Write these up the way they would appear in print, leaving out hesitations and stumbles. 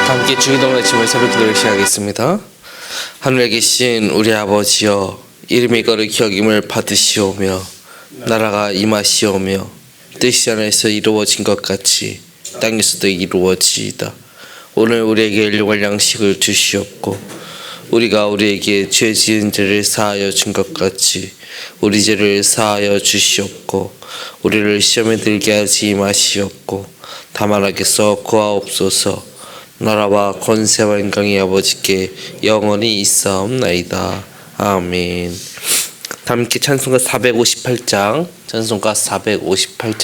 함께 주기도문 아침을 새벽 기도를 시작하겠습니다. 하늘에 계신 우리 아버지여, 이름이 거룩히 여김을 받으시오며 나라가 임하시오며 뜻이 하늘에서 이루어진 것 같이 땅에서도 이루어지이다. 오늘 우리에게 일용할 양식을 주시옵고 우리가 우리에게 죄 지은 죄를 사하여 준 것 같이 우리 죄를 사하여 주시옵고 우리를 시험에 들게 하지 마시옵고 다만 악에서 구하옵소서. 나라와 권세와 영광이 아버지께 영원히 있사옵나이다. 아멘. 함께 찬송가 458장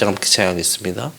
함께 찬양하겠습니다.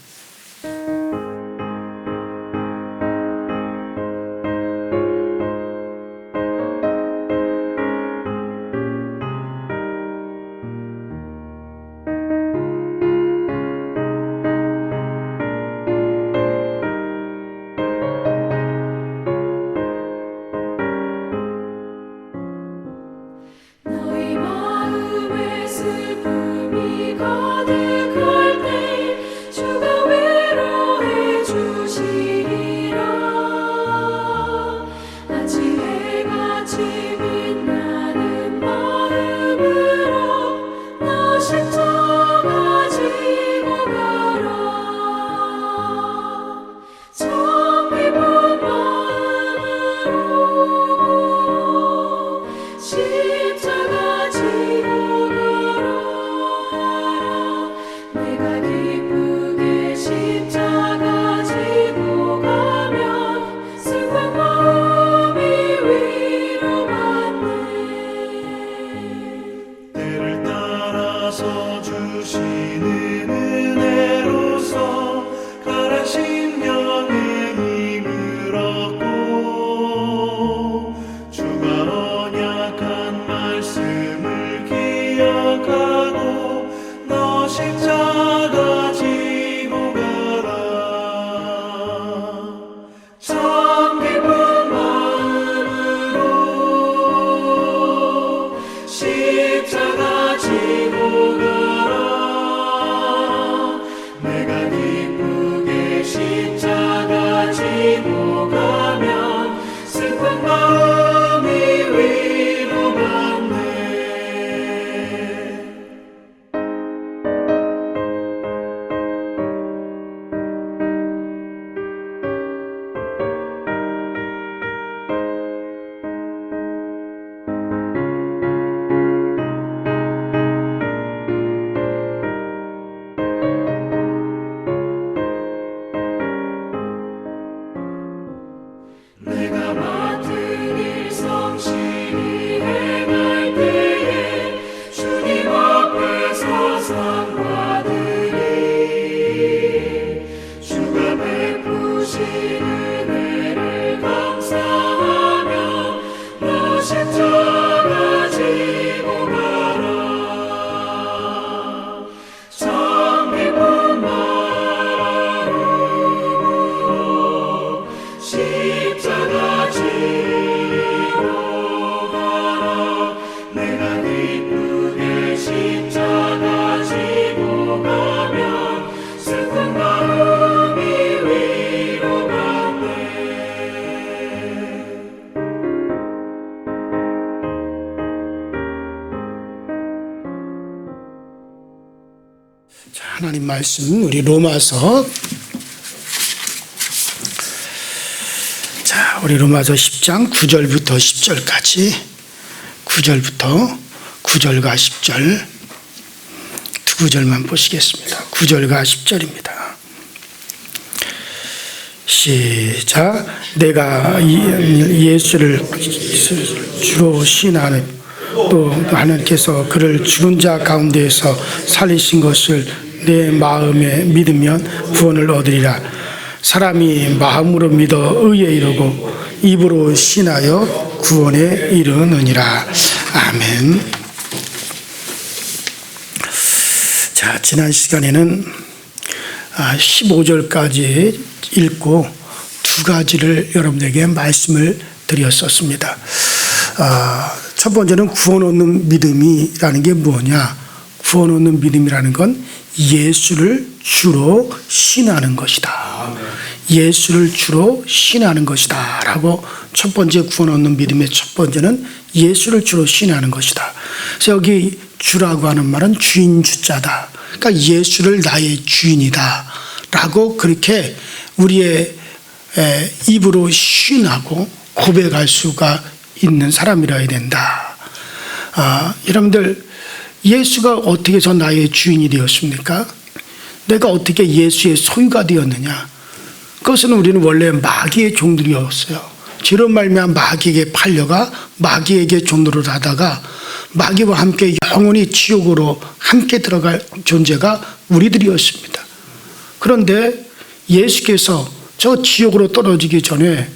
하나님 말씀 우리 로마서 우리 로마서 10장 9절부터 10절까지 9절부터 9절과 10절 두 구절만 보시겠습니다. 9절과 10절입니다. 시작. 내가 예수를 주로 신하는 또 하나님께서 그를 죽은 자 가운데에서 살리신 것을 내 마음에 믿으면 구원을 얻으리라. 사람이 마음으로 믿어 의에 이르고 입으로 신하여 구원에 이르느니라. 아멘. 자, 지난 시간에는 15절까지 읽고 두 가지를 여러분에게 말씀을 드렸었습니다. 첫 번째는 구원 얻는 믿음이라는 게 뭐냐? 구원 얻는 믿음이라는 건 예수를 주로 신하는 것이다. 예수를 주로 신뢰하는 것이다 라고 첫 번째 구원 얻는 믿음의 첫 번째는 예수를 주로 신뢰하는 것이다. 그래서 여기 주라고 하는 말은 주인 주자다. 그러니까 예수를 나의 주인이다 라고 그렇게 우리의 입으로 시인하고 고백할 수가 있는 사람이라야 된다. 여러분들, 예수가 어떻게 해서 나의 주인이 되었습니까? 내가 어떻게 예수의 소유가 되었느냐? 그것은 우리는 원래 마귀의 종들이었어요. 죄로 말미암아 마귀에게 팔려가 마귀에게 종노릇 하다가 마귀와 함께 영원히 지옥으로 함께 들어갈 존재가 우리들이었습니다. 그런데 예수께서 저 지옥으로 떨어지기 전에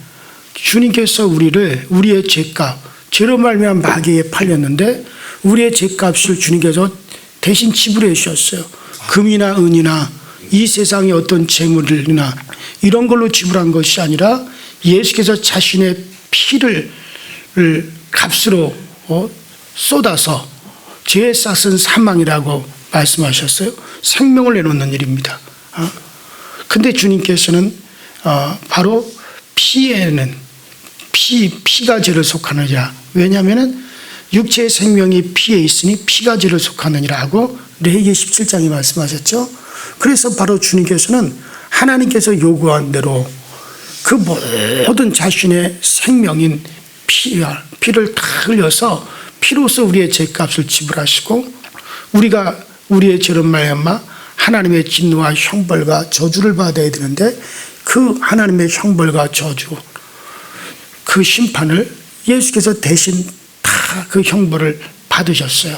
주님께서 우리의 죄값, 죄로 말미암아 마귀에게 팔렸는데 우리의 죄값을 주님께서 대신 지불해 주셨어요. 금이나 은이나 이 세상의 어떤 재물이나 이런 걸로 지불한 것이 아니라 예수께서 자신의 피를 값으로 쏟아서 죄의 싹은 사망이라고 말씀하셨어요. 생명을 내놓는 일입니다. 근데 주님께서는 바로 피에는 피가 죄를 속하느니라. 왜냐하면 육체의 생명이 피에 있으니 피가 죄를 속하느니라 하고 레위기 17장에 말씀하셨죠. 그래서 바로 주님께서는 하나님께서 요구한 대로 그 모든 자신의 생명인 피를 다 흘려서 피로써 우리의 죄값을 지불하시고 우리가 우리의 죄로 말미암아 하나님의 진노와 형벌과 저주를 받아야 되는데 그 하나님의 형벌과 저주, 그 심판을 예수께서 대신 다 그 형벌을 받으셨어요.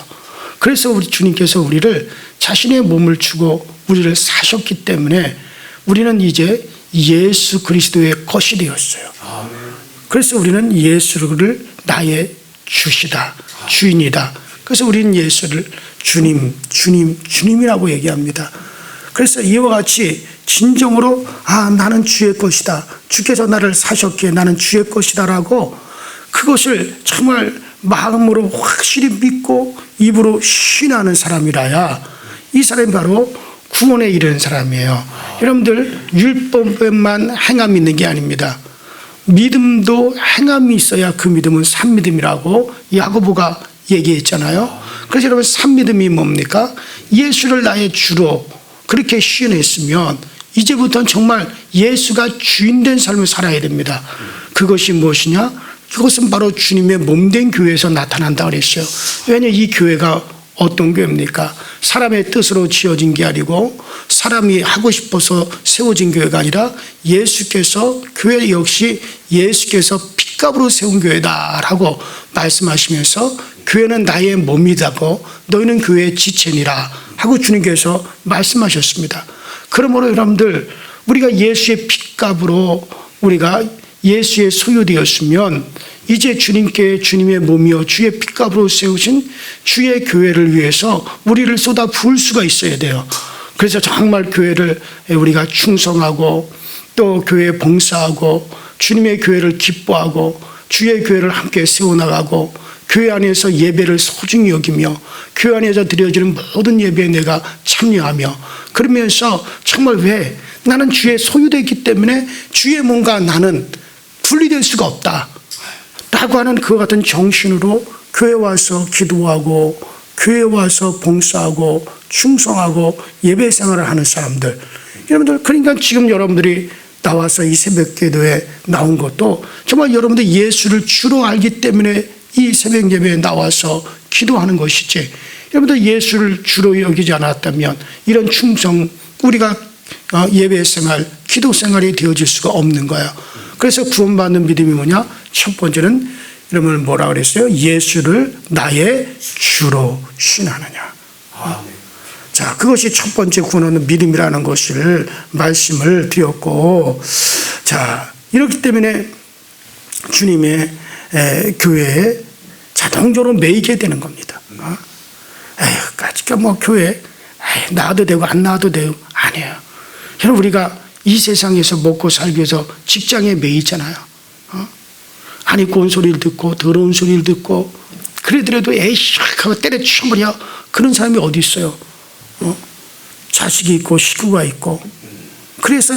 그래서 우리 주님께서 우리를 자신의 몸을 주고 우리를 사셨기 때문에 우리는 이제 예수 그리스도의 것이 되었어요. 그래서 우리는 예수를 나의 주시다, 주인이다. 그래서 우리는 예수를 주님이라고 얘기합니다. 그래서 이와 같이 진정으로 나는 주의 것이다. 주께서 나를 사셨기에 나는 주의 것이다라고 그것을 정말 마음으로 확실히 믿고 입으로 신하는 사람이라야 이 사람이 바로 구원에 이르는 사람이에요. 여러분들, 율법에만 행함이 있는 게 아닙니다. 믿음도 행함이 있어야 그 믿음은 산믿음이라고 야고보가 얘기했잖아요. 그래서 여러분, 산믿음이 뭡니까? 예수를 나의 주로 그렇게 시인했으면 이제부터는 정말 예수가 주인된 삶을 살아야 됩니다. 그것이 무엇이냐? 그것은 바로 주님의 몸된 교회에서 나타난다 그랬어요. 왜냐하면 이 교회가 어떤 교회입니까? 사람의 뜻으로 지어진 게 아니고 사람이 하고 싶어서 세워진 교회가 아니라 예수께서, 교회 역시 예수께서 핏값으로 세운 교회다라고 말씀하시면서 교회는 나의 몸이다고 너희는 교회의 지체니라 하고 주님께서 말씀하셨습니다. 그러므로 여러분들, 우리가 예수의 핏값으로 우리가 예수의 소유되었으면 이제 주님께 주님의 몸이요 주의 핏값으로 세우신 주의 교회를 위해서 우리를 쏟아 부을 수가 있어야 돼요. 그래서 정말 교회를 우리가 충성하고 또 교회에 봉사하고 주님의 교회를 기뻐하고 주의 교회를 함께 세워나가고 교회 안에서 예배를 소중히 여기며 교회 안에서 드려지는 모든 예배에 내가 참여하며 그러면서 정말 왜 나는 주의 소유되기 때문에 주의 몸과 나는 분리될 수가 없다 라고 하는 그와 같은 정신으로 교회 와서 기도하고 교회 와서 봉사하고 충성하고 예배 생활을 하는 사람들, 여러분들, 그러니까 지금 여러분들이 나와서 이 새벽 기도에 나온 것도 정말 여러분들 예수를 주로 알기 때문에 이 새벽 예배에 나와서 기도하는 것이지, 여러분들 예수를 주로 여기지 않았다면 이런 충성, 우리가 예배 생활, 기도 생활이 되어질 수가 없는 거야. 그래서 구원받는 믿음이 뭐냐? 첫 번째는 여러분 뭐라 그랬어요? 예수를 나의 주로 신하느냐. 자, 그것이 첫 번째 구원하는 믿음이라는 것을 말씀을 드렸고, 자, 이렇기 때문에 주님의 교회에 자동적으로 매이게 되는 겁니다. 까짓 뭐 교회 나와도 되고 안 나와도 되고 아니에요. 여러분, 우리가 이 세상에서 먹고 살기 위해서 직장에 매이잖아요. 안 입고 온 소리를 듣고 더러운 소리를 듣고 그러더라도 에이씨 하고 때려치워버려. 그런 사람이 어디 있어요? 자식이 있고 식구가 있고 그래서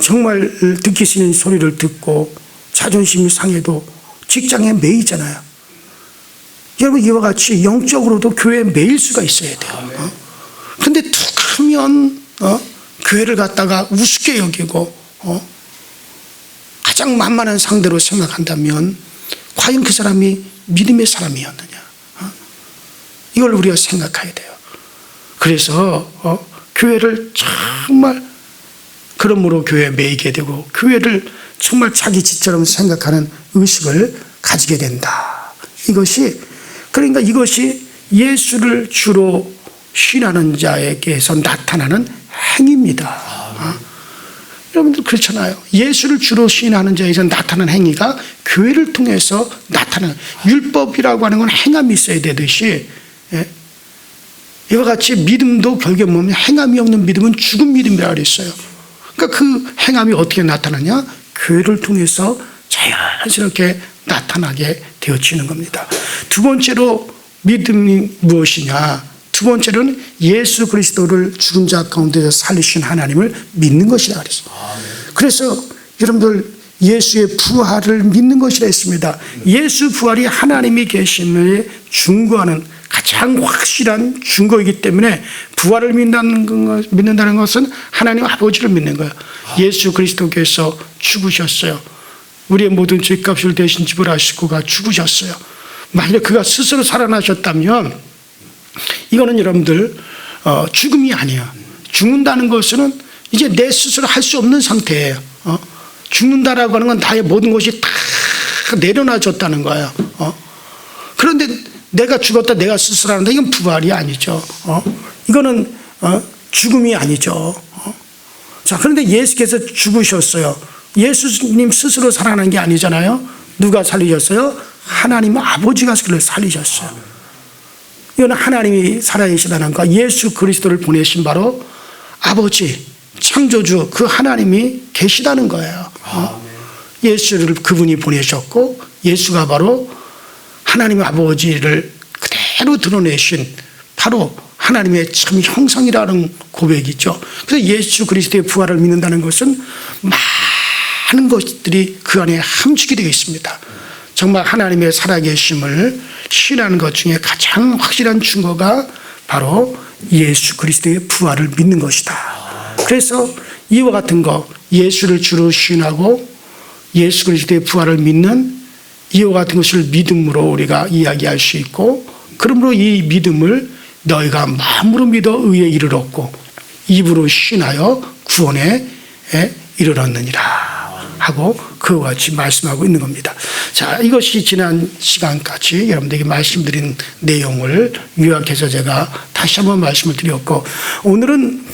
정말 듣기 싫은 소리를 듣고 자존심이 상해도 직장에 매이잖아요. 여러분, 이와 같이 영적으로도 교회에 매일 수가 있어야 돼요. 근데 툭 하면 교회를 갖다가 우습게 여기고 가장 만만한 상대로 생각한다면 과연 그 사람이 믿음의 사람이었느냐, 이걸 우리가 생각해야 돼요. 그래서 교회를 정말 그러므로 교회에 매이게 되고 교회를 정말 자기 집처럼 생각하는 의식을 가지게 된다. 그러니까 이것이 예수를 주로 신하는 자에게서 나타나는 행위입니다. 여러분들 그렇잖아요. 예수를 주로 신하는 자에서 나타나는 행위가 교회를 통해서 나타나는, 율법이라고 하는 건 행함이 있어야 되듯이, 이와 같이 믿음도 결국에 보면 행함이 없는 믿음은 죽은 믿음이라고 그랬어요. 그러니까 그 행함이 어떻게 나타나냐? 교회를 통해서 자연스럽게 나타나게 되어지는 겁니다. 두 번째로 믿음이 무엇이냐? 두 번째로는 예수 그리스도를 죽은 자 가운데서 살리신 하나님을 믿는 것이라 그랬어요. 그래서 여러분들 예수의 부활을 믿는 것이라 했습니다. 예수 부활이 하나님이 계심을 증거하는 가장 확실한 증거이기 때문에 부활을 믿는다는 것은 하나님 아버지를 믿는 거예요. 예수 그리스도께서 죽으셨어요. 우리의 모든 죄값을 대신 지불하시고 가 죽으셨어요. 만약 그가 스스로 살아나셨다면 이거는 여러분들 죽음이 아니야. 죽는다는 것은 이제 내 스스로 할 수 없는 상태예요. 죽는다라고 하는 건 나의 모든 것이 다 내려놔졌다는 거예요. 그런데 내가 죽었다, 내가 스스로 한다, 이건 부활이 아니죠. 이거는 죽음이 아니죠. 자, 그런데 예수께서 죽으셨어요. 예수님 스스로 살아난 게 아니잖아요. 누가 살리셨어요? 하나님 아버지가 그를 살리셨어요. 이건 하나님이 살아계시다는 거, 예수 그리스도를 보내신 바로 아버지, 창조주 그 하나님이 계시다는 거예요. 예수를 그분이 보내셨고 예수가 바로 하나님 아버지를 그대로 드러내신 바로 하나님의 참 형상이라는 고백이죠. 그래서 예수 그리스도의 부활을 믿는다는 것은 많은 것들이 그 안에 함축이 되어 있습니다. 정말 하나님의 살아계심을 신하는 것 중에 가장 확실한 증거가 바로 예수 그리스도의 부활을 믿는 것이다. 그래서 이와 같은 거, 예수를 주로 신하고 예수 그리스도의 부활을 믿는 이와 같은 것을 믿음으로 우리가 이야기할 수 있고, 그러므로 이 믿음을 너희가 마음으로 믿어 의에 이르렀고 입으로 신하여 구원에 이르렀느니라 하고 그와 같이 말씀하고 있는 겁니다. 자, 이것이 지난 시간까지 여러분들에게 말씀드린 내용을 요약해서 제가 다시 한번 말씀을 드렸고, 오늘은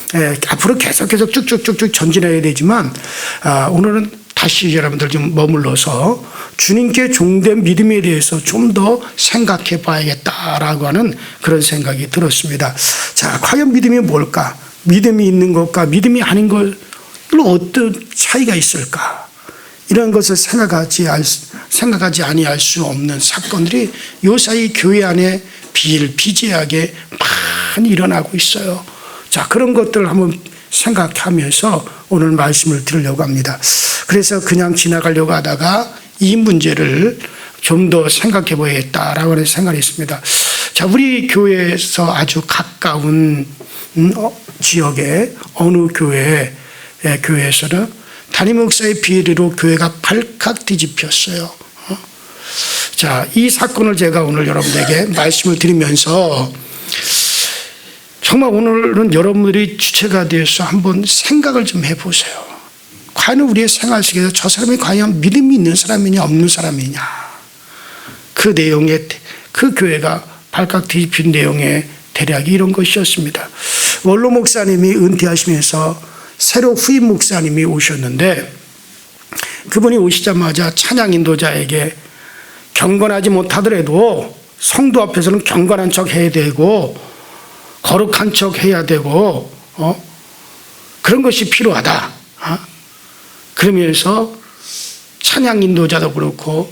앞으로 계속해서 쭉쭉쭉쭉 전진해야 되지만 오늘은 다시 여러분들 좀 머물러서 주님께 종된 믿음에 대해서 좀 더 생각해 봐야겠다라고 하는 그런 생각이 들었습니다. 자, 과연 믿음이 뭘까? 믿음이 있는 것과 믿음이 아닌 것으로 어떤 차이가 있을까? 이런 것을 생각하지 아니할 수 없는 사건들이 요사이 교회 안에 비일비재하게 많이 일어나고 있어요. 자, 그런 것들을 한번 생각하면서 오늘 말씀을 드리려고 합니다. 그래서 그냥 지나가려고 하다가 이 문제를 좀 더 생각해 봐야겠다라고 하는 생각이 있습니다. 자, 우리 교회에서 아주 가까운 지역의 어느 교회에서는 담임 목사의 비리로 교회가 발칵 뒤집혔어요. 자, 이 사건을 제가 오늘 여러분들에게 말씀을 드리면서 정말 오늘은 여러분들이 주체가 되어서 한번 생각을 좀 해보세요. 과연 우리의 생활 속에서 저 사람이 과연 믿음이 있는 사람이냐 없는 사람이냐, 그 내용에, 그 교회가 발칵 뒤집힌 내용의 대략이 이런 것이었습니다. 원로 목사님이 은퇴하시면서 새로 후임 목사님이 오셨는데, 그분이 오시자마자 찬양 인도자에게 경건하지 못하더라도 성도 앞에서는 경건한 척 해야 되고 거룩한 척 해야 되고 그런 것이 필요하다. 그러면서 찬양 인도자도 그렇고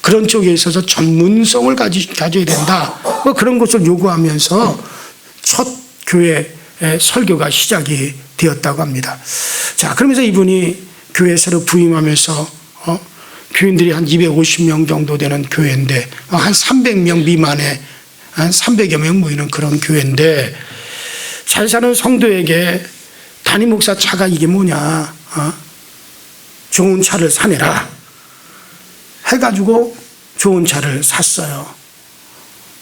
그런 쪽에 있어서 전문성을 가져야 된다. 뭐 그런 것을 요구하면서 첫 교회 설교가 시작이 되었다고 합니다. 자, 그러면서 이분이 교회 새로 부임하면서 교인들이 한 250명 정도 되는 교회인데 한 300명 미만의 한 300여 명 모이는 그런 교회인데 잘 사는 성도에게 담임 목사 차가 이게 뭐냐, 좋은 차를 사내라 해가지고 좋은 차를 샀어요.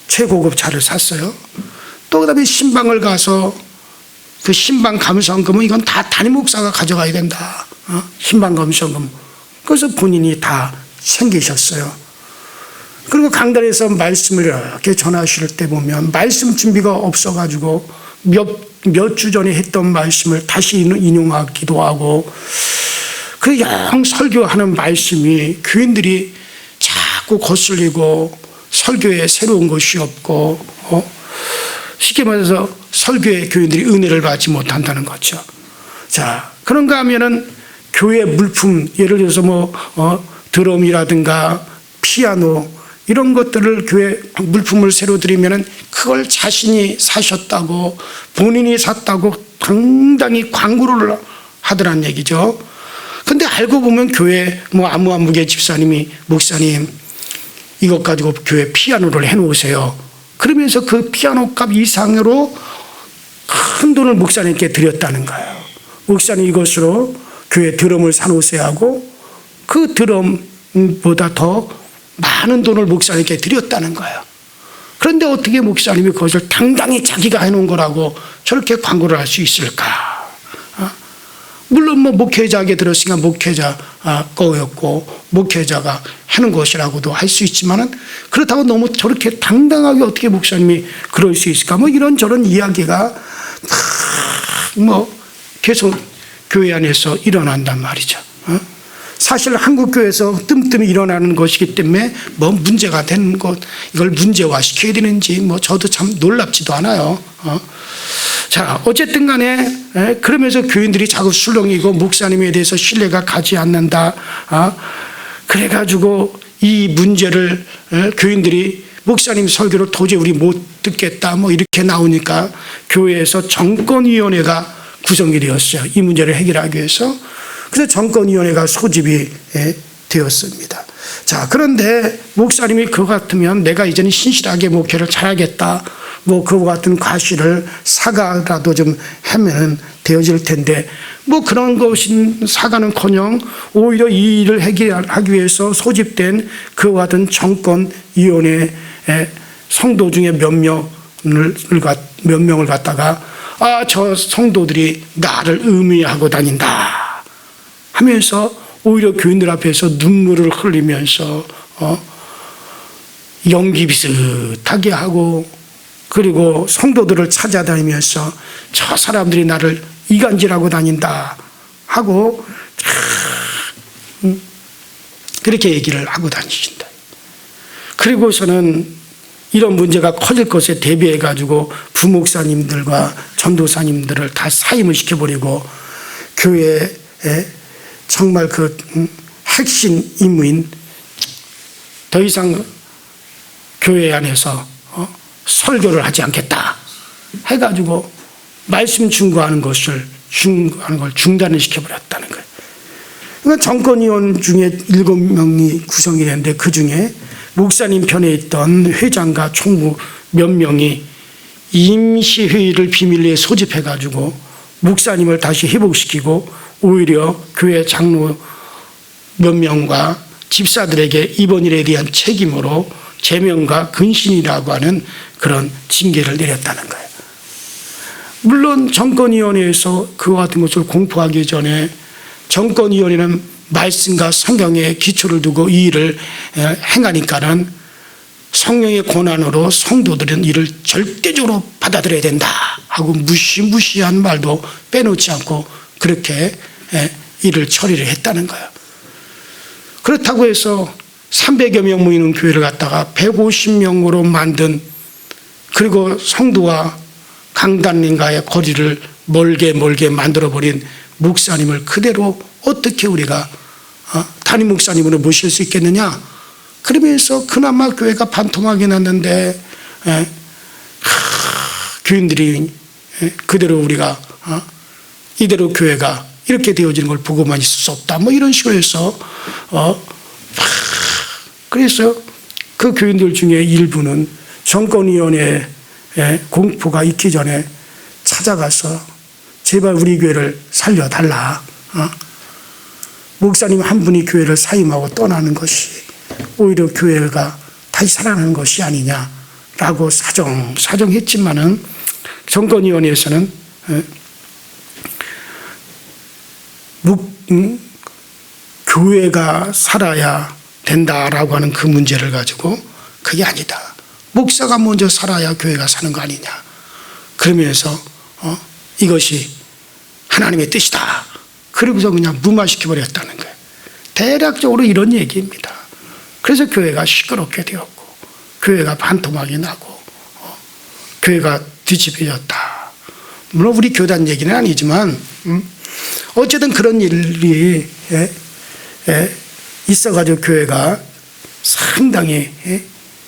최고급 차를 샀어요. 또 그다음에 신방을 가서 그 신방 감성금은 이건 다 담임 목사가 가져가야 된다. 신방 감성금. 그래서 본인이 다 챙기셨어요. 그리고 강단에서 말씀을 이렇게 전하실 때 보면 말씀 준비가 없어가지고 몇 주 전에 했던 말씀을 다시 인용하기도 하고 그 영 설교하는 말씀이 교인들이 자꾸 거슬리고 설교에 새로운 것이 없고 쉽게 말해서 설교에 교인들이 은혜를 받지 못한다는 거죠. 자, 그런가 하면은 교회 물품, 예를 들어서 드럼이라든가 피아노 이런 것들을 교회 물품을 새로 드리면은 그걸 자신이 사셨다고 본인이 샀다고 당당히 광고를 하더란 얘기죠. 근데 알고 보면 교회 아무개 집사님이 목사님 이것 가지고 교회 피아노를 해놓으세요. 그러면서 그 피아노 값 이상으로 큰 돈을 목사님께 드렸다는 거예요. 목사님 이것으로 교회 드럼을 사놓으세요 하고 그 드럼보다 더 많은 돈을 목사님께 드렸다는 거예요. 그런데 어떻게 목사님이 그것을 당당히 자기가 해놓은 거라고 저렇게 광고를 할 수 있을까? 물론 목회자에게 들었으니까 목회자 거였고 목회자가 하는 것이라고도 할 수 있지만은 그렇다고 너무 저렇게 당당하게 어떻게 목사님이 그럴 수 있을까? 이런저런 이야기가 계속 교회 안에서 일어난단 말이죠. 사실 한국 교회에서 뜸뜸이 일어나는 것이기 때문에 문제가 되는 것 이걸 문제화시켜야 되는지 저도 참 놀랍지도 않아요. 자, 어쨌든 간에 그러면서 교인들이 자꾸 술렁이고 목사님에 대해서 신뢰가 가지 않는다. 그래가지고 이 문제를 교인들이 목사님 설교를 도저히 우리 못 듣겠다 이렇게 나오니까 교회에서 정권위원회가 구성이 되었어요. 이 문제를 해결하기 위해서. 그래서 정권위원회가 소집이 되었습니다. 자, 그런데 목사님이 그거 같으면 내가 이제는 신실하게 목회를 잘하겠다. 그와 같은 과실을 사과라도 좀 하면 되어질 텐데 그런 것인 사과는커녕 오히려 이 일을 해결하기 위해서 소집된 그와 같은 정권위원회 성도 중에 몇 명을 갖다가 저 성도들이 나를 음해하고 다닌다 하면서 오히려 교인들 앞에서 눈물을 흘리면서 연기 비슷하게 하고 그리고 성도들을 찾아다니면서 저 사람들이 나를 이간질하고 다닌다 하고 그렇게 얘기를 하고 다니신다. 그리고서는 이런 문제가 커질 것에 대비해 가지고 부목사님들과 전도사님들을 다 사임을 시켜버리고 교회에 정말 그 핵심 임무인 더 이상 교회 안에서 설교를 하지 않겠다 해가지고 말씀 중과하는 걸 중단을 시켜버렸다는 거예요. 그러니까 정권위원 중에 7명이 구성이 되는데 그 중에 목사님 편에 있던 회장과 총무 몇 명이 임시회의를 비밀리에 소집해가지고 목사님을 다시 회복시키고 오히려 교회 장로 몇 명과 집사들에게 이번 일에 대한 책임으로 제명과 근신이라고 하는 그런 징계를 내렸다는 거예요. 물론 정권위원회에서 그와 같은 것을 공포하기 전에 정권위원회는 말씀과 성경에 기초를 두고 이 일을 행하니까는 성령의 권한으로 성도들은 이를 절대적으로 받아들여야 된다 하고 무시무시한 말도 빼놓지 않고 그렇게 일을 처리를 했다는 거예요. 그렇다고 해서 300여 명 모이는 교회를 갖다가 150명으로 만든 그리고 성도와 강단님과의 거리를 멀게 만들어버린 목사님을 그대로 어떻게 우리가 담임 목사님으로 모실 수 있겠느냐. 그러면서 그나마 교회가 반토막이 났는데 교인들이 그대로 우리가 이대로 교회가 이렇게 되어지는 걸 보고만 있을 수 없다. 뭐 이런 식으로 해서 그래서 그 교인들 중에 일부는 정권위원회 공포가 있기 전에 찾아가서 제발 우리 교회를 살려달라. 목사님 한 분이 교회를 사임하고 떠나는 것이 오히려 교회가 다시 살아나는 것이 아니냐라고 사정했지만은 정권위원회에서는 교회가 살아야 된다라고 하는 그 문제를 가지고 그게 아니다. 목사가 먼저 살아야 교회가 사는 거 아니냐. 그러면서 이것이 하나님의 뜻이다. 그러고서 그냥 무마시켜버렸다는 거예요. 대략적으로 이런 얘기입니다. 그래서 교회가 시끄럽게 되었고 교회가 반토막이 나고 교회가 뒤집혀졌다. 물론 우리 교단 얘기는 아니지만 어쨌든 그런 일이 있어가지고 교회가 상당히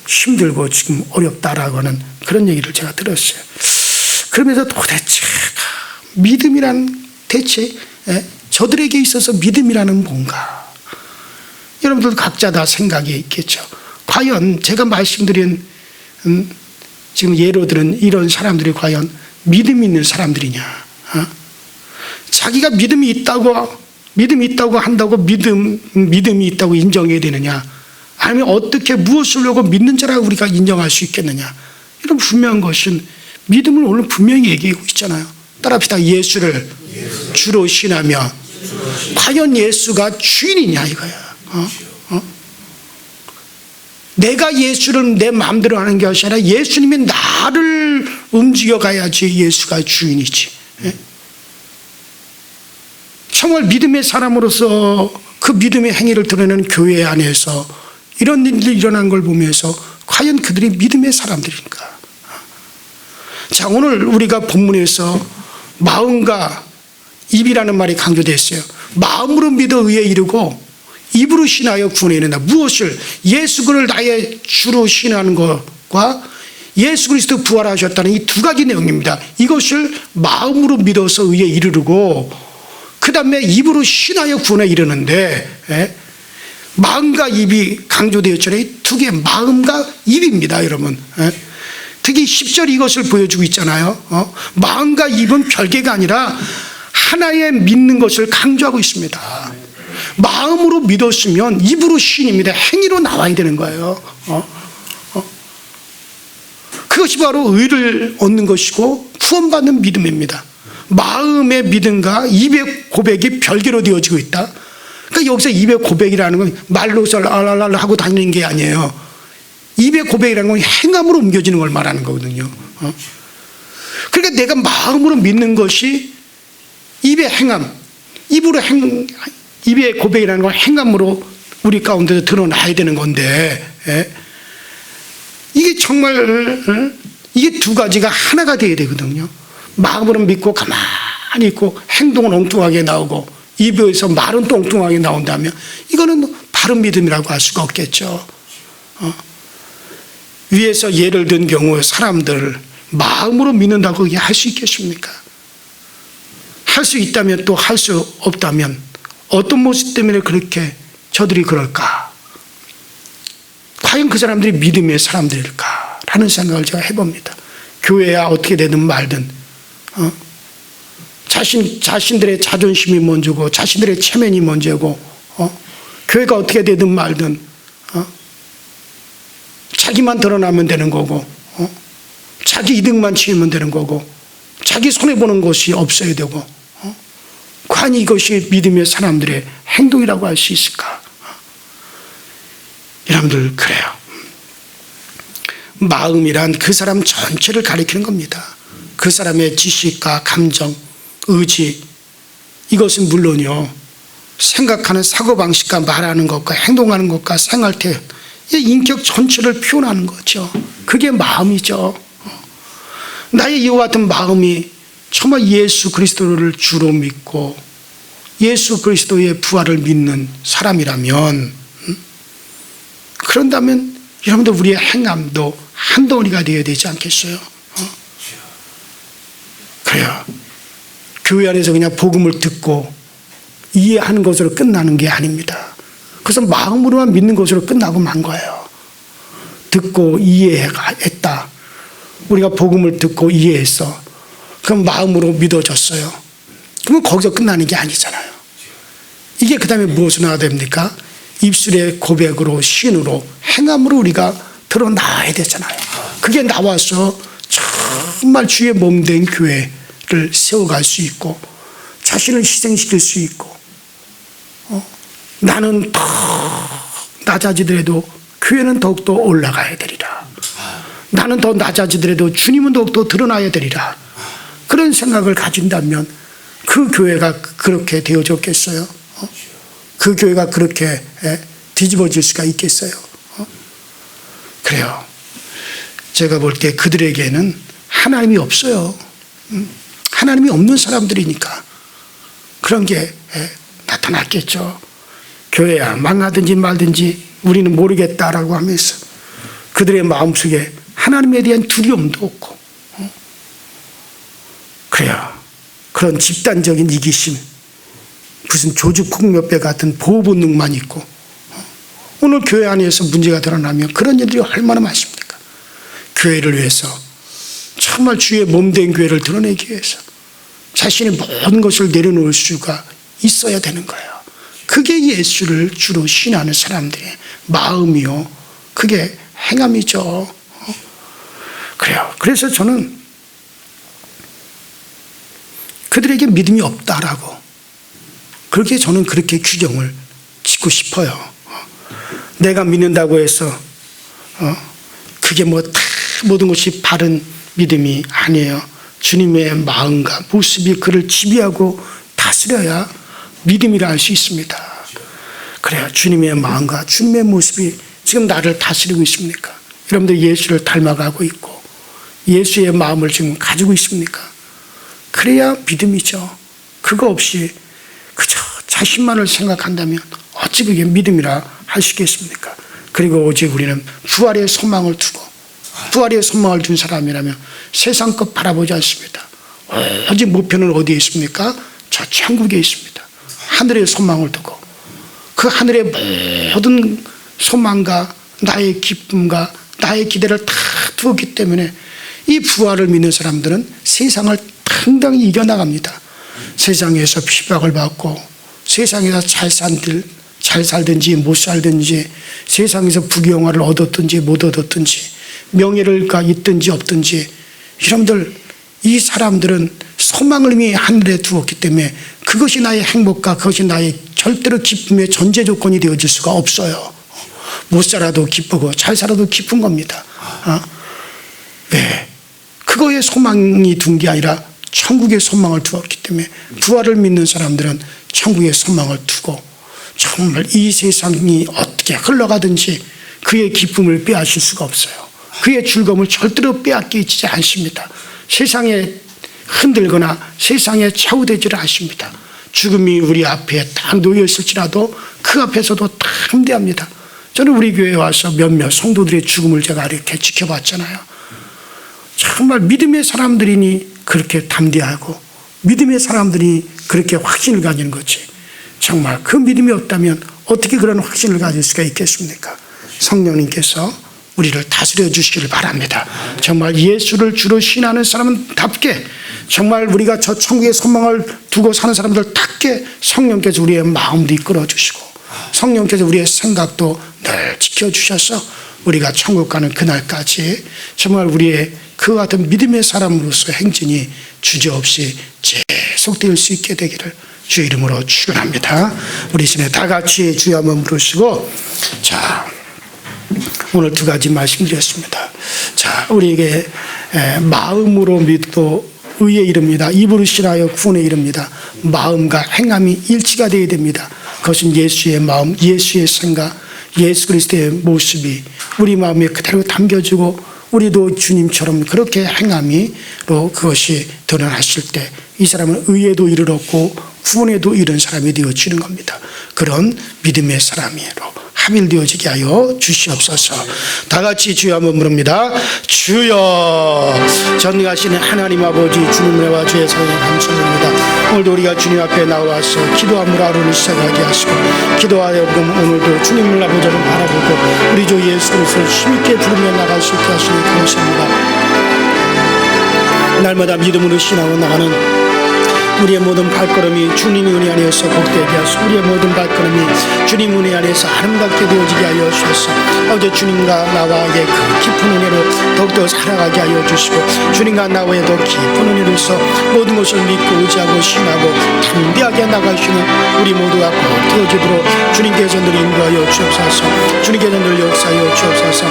힘들고 지금 어렵다라고 하는 그런 얘기를 제가 들었어요. 그러면서 도대체 믿음이란 대체 저들에게 있어서 믿음이라는 뭔가? 여러분들 각자 다 생각이 있겠죠. 과연 제가 말씀드린 지금 예로 들은 이런 사람들이 과연 믿음이 있는 사람들이냐? 자기가 믿음이 있다고 한다고 믿음이 있다고 인정해야 되느냐? 아니면 어떻게 무엇을 하고 믿는 자라고 우리가 인정할 수 있겠느냐? 이런 분명한 것은 믿음을 오늘 분명히 얘기하고 있잖아요. 따라합시다. 예수를 주로 신하며 과연 예수가 주인이냐 이거야. 내가 예수를 내 마음대로 하는 것이 아니라 예수님이 나를 움직여 가야지 예수가 주인이지. 정말 믿음의 사람으로서 그 믿음의 행위를 드러내는 교회 안에서 이런 일들이 일어난 걸 보면서 과연 그들이 믿음의 사람들인가? 자, 오늘 우리가 본문에서 마음과 입이라는 말이 강조됐어요. 마음으로 믿어 의에 이르고 입으로 신하여 구원에 이른다. 무엇을? 예수 그를 나의 주로 신하는 것과 예수 그리스도 부활하셨다는 이 두 가지 내용입니다. 이것을 마음으로 믿어서 의에 이르고 그 다음에 입으로 신하여 구원에 이르는데 마음과 입이 강조되었잖아요. 두 개, 마음과 입입니다, 여러분. 특히 10절 이것을 보여주고 있잖아요. 마음과 입은 별개가 아니라 하나의 믿는 것을 강조하고 있습니다. 마음으로 믿었으면 입으로 신입니다. 행위로 나와야 되는 거예요. 그것이 바로 의를 얻는 것이고 구원받는 믿음입니다. 마음의 믿음과 입의 고백이 별개로 되어지고 있다. 그러니까 여기서 입의 고백이라는 건 말로서 랄랄랄 하고 다니는 게 아니에요. 입의 고백이라는 건 행함으로 옮겨지는 걸 말하는 거거든요. 그러니까 내가 마음으로 믿는 것이 입의 행함, 입의 고백이라는 건 행함으로 우리 가운데서 드러나야 되는 건데, 이게 정말 이게 두 가지가 하나가 되어야 되거든요. 마음으로 믿고 가만히 있고 행동은 엉뚱하게 나오고 입에서 말은 또 엉뚱하게 나온다면 이거는 바른 믿음이라고 할 수가 없겠죠. 위에서 예를 든 경우 사람들 마음으로 믿는다고 그게 할 수 있겠습니까? 할 수 있다면 또 할 수 없다면 어떤 모습 때문에 그렇게 저들이 그럴까? 과연 그 사람들이 믿음의 사람들일까? 라는 생각을 제가 해봅니다. 교회야 어떻게 되든 말든 자신들의 자존심이 먼저고 자신들의 체면이 먼저고 교회가 어떻게 되든 말든 자기만 드러나면 되는 거고 자기 이득만 취하면 되는 거고 자기 손해보는 것이 없어야 되고 과연 이것이 믿음의 사람들의 행동이라고 할 수 있을까? 여러분들 그래요. 마음이란 그 사람 전체를 가리키는 겁니다. 그 사람의 지식과 감정, 의지 이것은 물론요 생각하는 사고방식과 말하는 것과 행동하는 것과 생활태 이 인격 전체를 표현하는 거죠. 그게 마음이죠. 나의 이와 같은 마음이 정말 예수 그리스도를 주로 믿고 예수 그리스도의 부활을 믿는 사람이라면 그런다면 여러분들 우리의 행함도 한 덩어리가 되어야 되지 않겠어요? 그래요. 교회 안에서 그냥 복음을 듣고 이해하는 것으로 끝나는 게 아닙니다. 그래서 마음으로만 믿는 것으로 끝나고 만 거예요. 듣고 이해했다. 우리가 복음을 듣고 이해했어. 그럼 마음으로 믿어졌어요. 그러면 거기서 끝나는 게 아니잖아요. 이게 그 다음에 무엇으로 나와야 됩니까? 입술의 고백으로, 신으로, 행함으로 우리가 드러나야 되잖아요. 그게 나와서 정말 주의 몸된 교회를 세워갈 수 있고 자신을 희생시킬 수 있고 나는 더 낮아지더라도 교회는 더욱더 올라가야 되리라. 나는 더 낮아지더라도 주님은 더욱더 드러나야 되리라. 그런 생각을 가진다면 그 교회가 그렇게 되어졌겠어요? 그 교회가 그렇게 뒤집어질 수가 있겠어요? 그래요. 제가 볼 때 그들에게는 하나님이 없어요. 하나님이 없는 사람들이니까 그런 게 나타났겠죠. 교회야 망하든지 말든지 우리는 모르겠다라고 하면서 그들의 마음속에 하나님에 대한 두려움도 없고 그래요. 그런 집단적인 이기심, 무슨 조직폭력배 같은 보호 본능만 있고 오늘 교회 안에서 문제가 드러나면 그런 일들이 얼마나 많습니까? 교회를 위해서 정말 주의 몸된 교회를 드러내기 위해서 자신의 모든 것을 내려놓을 수가 있어야 되는 거예요. 그게 예수를 주로 신하는 사람들의 마음이요. 그게 행함이죠. 그래요. 그래서 저는 그들에게 믿음이 없다라고 그렇게 저는 그렇게 규정을 짓고 싶어요. 내가 믿는다고 해서 그게 뭐 다 모든 것이 바른 믿음이 아니에요. 주님의 마음과 모습이 그를 지배하고 다스려야 믿음이라 할 수 있습니다. 그래요. 주님의 마음과 주님의 모습이 지금 나를 다스리고 있습니까? 여러분들 예수를 닮아가고 있고 예수의 마음을 지금 가지고 있습니까? 그래야 믿음이죠. 그거 없이 그저 자신만을 생각한다면 어찌 그게 믿음이라 할 수 있겠습니까? 그리고 오직 우리는 부활의 소망을 두고 부활의 소망을 둔 사람이라면 세상 것 바라보지 않습니다. 오직 목표는 어디에 있습니까? 저 천국에 있습니다. 하늘의 소망을 두고 그 하늘의 모든 소망과 나의 기쁨과 나의 기대를 다 두었기 때문에 이 부활을 믿는 사람들은 세상을 당당히 이겨나갑니다. 세상에서 핍박을 받고 세상에서 잘 살든지 못 살든지 세상에서 부귀영화를 얻었든지 못 얻었든지 명예를 있든지 없든지 여러분들 이 사람들은 소망을 이미 하늘에 두었기 때문에 그것이 나의 행복과 그것이 나의 절대로 기쁨의 전제 조건이 되어질 수가 없어요. 못 살아도 기쁘고 잘 살아도 기쁜 겁니다. 네. 그거에 소망이 둔 게 아니라 천국의 소망을 두었기 때문에 부활을 믿는 사람들은 천국의 소망을 두고 정말 이 세상이 어떻게 흘러가든지 그의 기쁨을 빼앗을 수가 없어요. 그의 즐거움을 절대로 빼앗기지 않습니다. 세상에 흔들거나 세상에 좌우되지를 않습니다. 죽음이 우리 앞에 딱 놓여 있을지라도 그 앞에서도 다 함대합니다. 저는 우리 교회에 와서 몇몇 성도들의 죽음을 제가 이렇게 지켜봤잖아요. 정말 믿음의 사람들이니 그렇게 담대하고 믿음의 사람들이 그렇게 확신을 가지는 거지. 정말 그 믿음이 없다면 어떻게 그런 확신을 가질 수가 있겠습니까? 성령님께서 우리를 다스려 주시기를 바랍니다. 정말 예수를 주로 신하는 사람답게 정말 우리가 저 천국의 소망을 두고 사는 사람들답게 성령께서 우리의 마음도 이끌어 주시고 성령께서 우리의 생각도 늘 지켜주셔서 우리가 천국 가는 그날까지 정말 우리의 그와 같은 믿음의 사람으로서 행진이 주저없이 계속될 수 있게 되기를 주 이름으로 축원합니다. 우리 시내 다 같이 주여 한번 부르시고 자 오늘 두 가지 말씀드렸습니다. 자 우리에게 마음으로 믿고 의에 이릅니다. 입으로 신하여 구원에 이릅니다. 마음과 행함이 일치가 되어야 됩니다. 그것은 예수의 마음, 예수의 생각, 예수 그리스도의 모습이 우리 마음에 그대로 담겨지고 우리도 주님처럼 그렇게 행함이로 그것이 드러났을 때 이 사람은 의에도 이르렀고 구원에도 이른 사람이 되어지는 겁니다. 그런 믿음의 사람으로 합일되어지게 하여 주시옵소서. 다 같이 주여 한번 부릅니다. 주여. 전능하신 하나님 아버지, 주님의 와 주의 사랑에 감사합니다. 오늘도 우리가 주님 앞에 나와서 기도함으로 하루를 시작하게 하시고, 기도하여 오늘도 주님을 아버지를 바라보고 우리 주 예수 그리스도를 힘있게 부르며 나갈 수 있게 하시니 감사합니다. 날마다 믿음으로 신앙으로 나가는 우리의 모든 발걸음이 주님 은혜 안에서 복되게 하시고, 우리의 모든 발걸음이 주님 은혜 안에서 아름답게 되어지게 하여 주셔서 어제 주님과 나와의 그 깊은 은혜로 더욱더 살아가게 하여 주시고, 주님과 나와의 더 깊은 은혜로서 모든 것을 믿고 의지하고 신하고 담대하게 나가시는 우리 모두가 꼭 되어지도록 주님께서 늘 인도하여 주옵소서. 주님께서 늘 역사하여 주옵소서.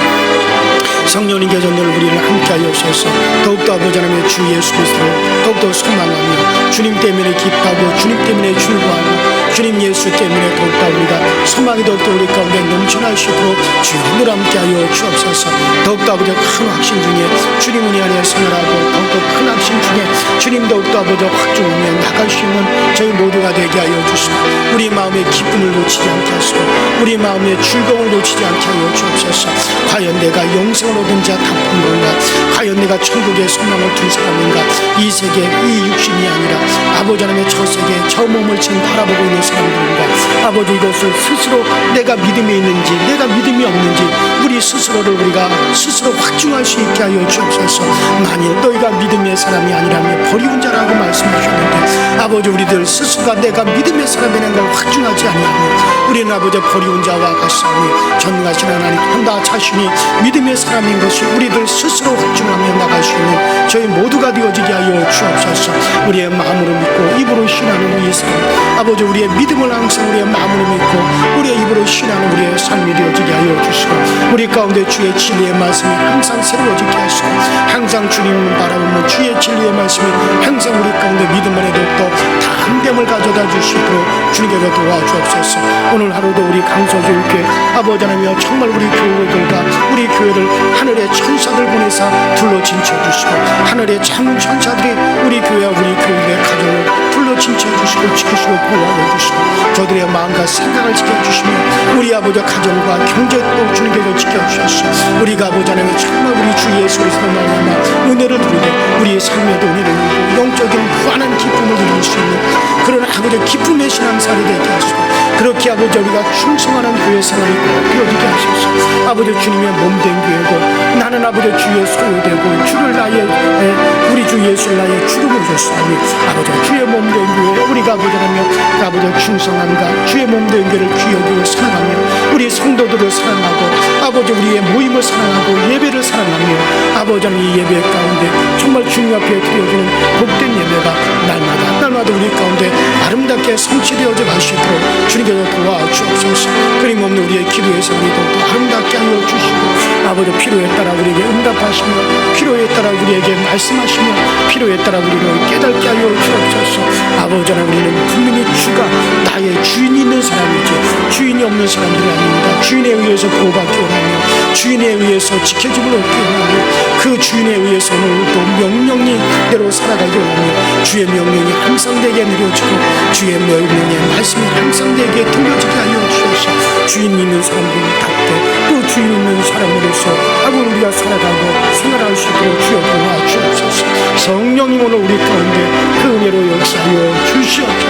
성령님께서 늘 우리를 함께하여 주셔서 더욱더 아버지 하나님의 주 예수 그리스도를 더욱더 소망하며 주님 때문에 기뻐하고 주님 때문에 즐거워하고 주님 예수 때문에 더욱더 우리가 소망이 더욱더 우리 가운데 넘쳐나시도록 주님 늘 함께하여 주옵소서. 더욱더 아버지 큰 확신 중에 주님 은혜 안에 생활하고 더욱더 큰 확신 중에 주님 더욱더 아버지 확증하며 나갈 수 있는 저희 모두가 되게 하여 주시고, 우리 마음의 기쁨을 놓치지 않게 하시고 우리 마음의 즐거움을 놓치지 않게 하여 주옵소서. 과연 내가 영생을 얻은 자 답은 뭔가? 과연 내가 천국의 소망을 둔 사람인가? 이 세계 이 육신이 아니라 아버지 하나님의 저 세계 저 몸을 지금 바라보고 있는 사람들인가? 아버지, 이것을 스스로 내가 믿음이 있는지 내가 믿음이 없는지 우리 스스로를 우리가 스스로 확증할 수 있게 하여 주옵소서. 만일 너희가 믿음의 사람이 아니라면 버리운 자라고 말씀하셨는데, 아버지 우리들 스스로가 내가 믿음의 사람이라는 걸 확증하지 아니하며 우리는 아버지 버리운 자와 같사오니 전능하신 하나님 나 자신이 믿음의 사람인 것을 우리들 스스로 확증하며 나갈 수 있는 저희 모두가 되어지게 하여 주옵소서. 우리의 마음으로 믿고 입으로 신하는 우리의 삶, 아버지 우리의 믿음을 항상 우리의 마음으로 믿고 우리의 입으로 신하는 우리의 삶이 되어지게 하여 주시고, 우리 가운데 주의 진리의 말씀이 항상 새로워지게 하시고, 항상 주님을 바라보면 주의 진리의 말씀이 항상 우리 가운데 믿음 안에 더욱더 담됨을 가져다 주시도록 주님께서 도와주옵소서. 오늘 하루도 우리 강서교육회 아버지 하나님여 정말 우리 교우들과 우리 교회를 하늘의 천사들 보내사 둘러 진쳐주시고, 하늘의 참 천사들이 우리 교회와 우리 교육의 가정을 둘러 진쳐주시고 지키시고 보호하여 주시고, 저들의 마음과 생각을 지켜주시며 우리 아버지 가정과 경제도 주님께서 지켜주셨소. 우리가 아버지 하나님 정말 우리 주 예수 그리스도 말미암아 은혜를 누리고 우리의 삶에도 은혜를 누리고 영적인 무한한 기쁨을 누릴 수 있는 그런 아버지 기쁨의 신앙생활이 되게 하시고, 그렇게 아버지 우리가 충성하는 교회 생활이 꼭 되어지게 하소서. 아버지 주님의 몸된 교회고 나는 아버지 주 예수 교회되고 주를 나의 우리 주 예수를 나의 주름으로 줬사오니, 아버지 주의 몸된 교회 우리가 아버지 하나님 아버지 충성함과 주의 몸된 교회를 귀여기고 사랑하며 우리 성도들을 사랑하고 아버지 우리의 모임을 사랑하고 예배를 사랑하며 아버지 하나님 이 예배 가운데 정말 주님 앞에 드려지는 복된 예배가 날마다 우리 가운데 아름답게 성취되어져 가시도록 주님께서 도와주옵소서. 끊임없는 우리의 기도의 생활이 더욱더 아름답게 하여 주시고, 아버지 필요에 따라 우리에게 응답하시며 필요에 따라 우리에게 말씀하시며 필요에 따라 우리를 깨닫게 하여 주옵소서. 아버지 하나님 우리는 분명히 주가 나의 주인이 있는 사람이지 주인이 없는 사람들이 아닙니다. 주인에 의해서 보호받기 원하며 주인에 의해서 지켜짐을 얻기 원하며 그 주인에 의해서 오늘도 명령대로 살아가기 원하며 주의 명령이 항상 내게 내려지고 주의 명령의 말씀이 항상 내게 들려지게 하여 주옵소서. 주인 있는 사람들답게 또 주인 있는 사람으로서 하고 우리가 살아가고 생활할 수 있도록 주여 도와주옵소서. 성령님 오늘 우리 가운데 그 은혜로 역사하여 주시옵소서.